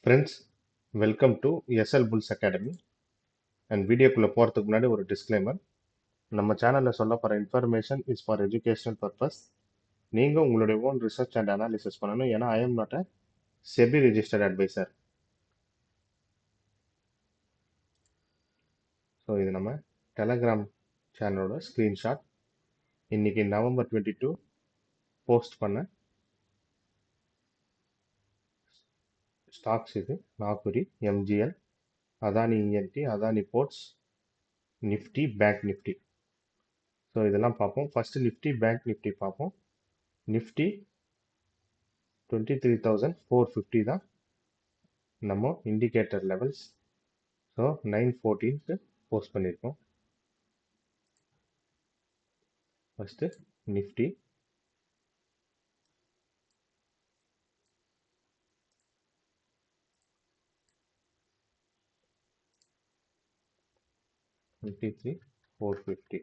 Friends, welcome to SL Bulls Academy. And வீடியோக்குள்ள போகிறதுக்கு முன்னாடி ஒரு டிஸ்க்ளைமர். நம்ம சேனலில் சொல்ல போகிற information is for educational purpose. நீங்கள் உங்களுடைய ஓன் ரிசர்ச் அண்ட் அனாலிசிஸ் பண்ணணும். ஏன்னா I am not a SEBI registered advisor. So இது நம்ம டெலகிராம் சேனலோட ஸ்க்ரீன்ஷாட். இன்னைக்கு November 22 போஸ்ட் பண்ண ஸ்டாக்ஸ் இது. Naukri, MGL, Adani ENT, Adani ports, Nifty, bank Nifty. So இதெல்லாம் பார்ப்போம். ஃபர்ஸ்ட் நிஃப்டி, பேங்க் நிஃப்டி பார்ப்போம். நிஃப்டி 23,450 தான் நம்ம இண்டிகேட்டர் லெவல்ஸ். ஸோ 9/14க்கு போஸ்ட் பண்ணியிருக்கோம். ஃபஸ்ட்டு நிஃப்டி $23,450.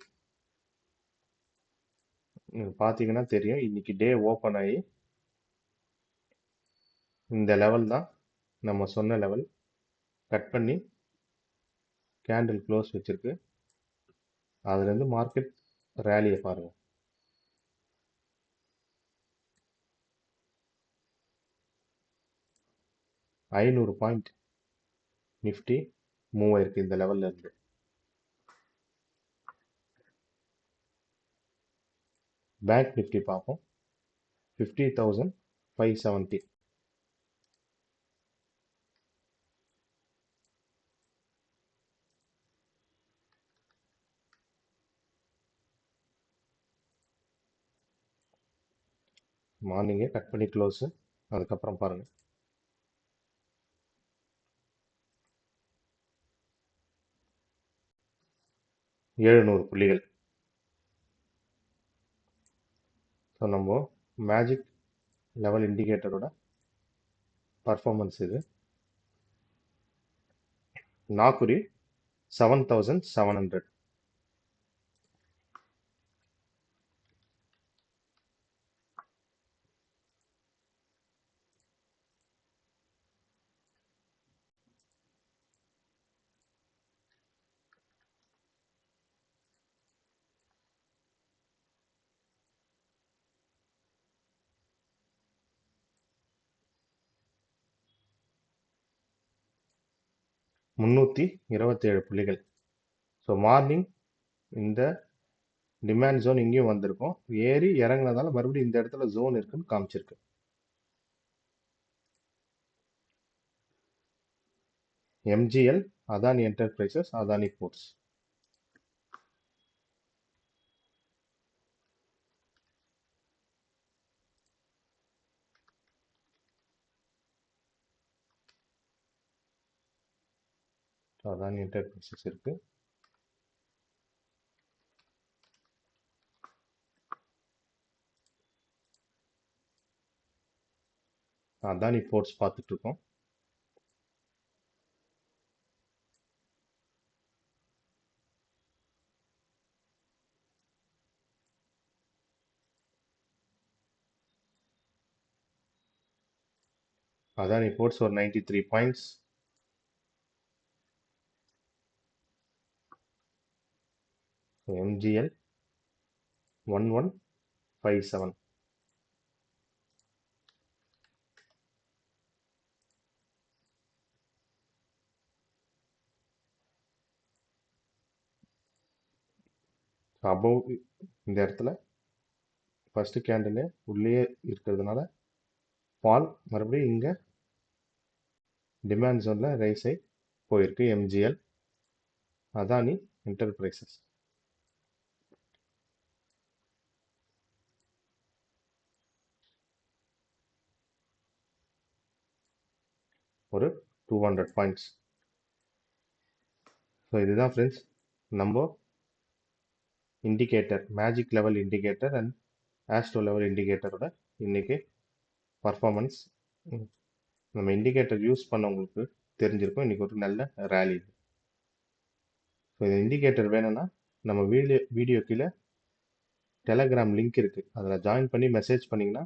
நீங்கள் பார்த்தீங்கன்னா தெரியும், இன்னைக்கு டே ஓப்பன் ஆகி இந்த லெவல் தான் நம்ம சொன்ன லெவல் கட் பண்ணி கேண்டில் க்ளோஸ் வச்சிருக்கு. அதுலேருந்து மார்க்கெட் ரேலியை பாருங்கள். $500 நிஃப்டி மூவ் ஆயிருக்கு இந்த லெவல்ல இருந்து. பேங்க் நிஃப்டி பார்ப்போம். 50,570. மார்னிங்கே கட் பண்ணி க்ளோஸு. அதுக்கப்புறம் பாருங்கள், 700 புள்ளிகள். ஸோ நம்ம மேஜிக் லெவல் இண்டிகேட்டரோட பர்ஃபார்மன்ஸ் இது. நாகுரி 7,700. $327 புள்ளிகள். ஸோ மார்னிங் இந்த டிமாண்ட் ஜோன் இங்கேயும் வந்திருக்கும். ஏறி இறங்கினதால மறுபடியும் இந்த இடத்துல ஜோன் இருக்குன்னு காமிச்சிருக்கு. MGL, Adani enterprises, Adani ports. Adani enterprises இருக்கு. அதானி போர்ட்ஸ் பார்த்துட்டு இருக்கோம். அதானி போர்ட்ஸ் ஒரு 93 பாயிண்ட்ஸ். MGL 1157. அபவ் இந்த இடத்துல ஃபர்ஸ்ட் கேண்டில் உள்ளே இருக்கிறதுனால ஃபால், மறுபடியும் இங்கே டிமாண்ட் ஜோனில் ரைஸ் ஆகி போயிருக்கு. MGL, Adani enterprises. ஒரு 200 பாயிண்ட்ஸ். ஸோ இதுதான் ஃப்ரெண்ட்ஸ் நம்ம indicator, magic level indicator and astro level இண்டிகேட்டரோட இன்னைக்கு பர்ஃபார்மன்ஸ். நம்ம இண்டிகேட்டர் யூஸ் பண்ணவங்களுக்கு தெரிஞ்சிருக்கும் இன்னைக்கு ஒரு நல்ல ரேலி. ஸோ இந்த இண்டிகேட்டர் வேணும்னா நம்ம வீடியோ கீழே டெலகிராம் லிங்க் இருக்குது, அதில் ஜாயின் பண்ணி மெசேஜ் பண்ணிங்கன்னா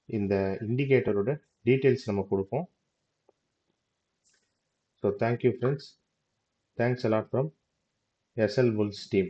இந்த இண்டிகேட்டரோட டீட்டெயில்ஸ் நம்ம கொடுப்போம். So thank you friends. Thanks a lot from SL Bulls team.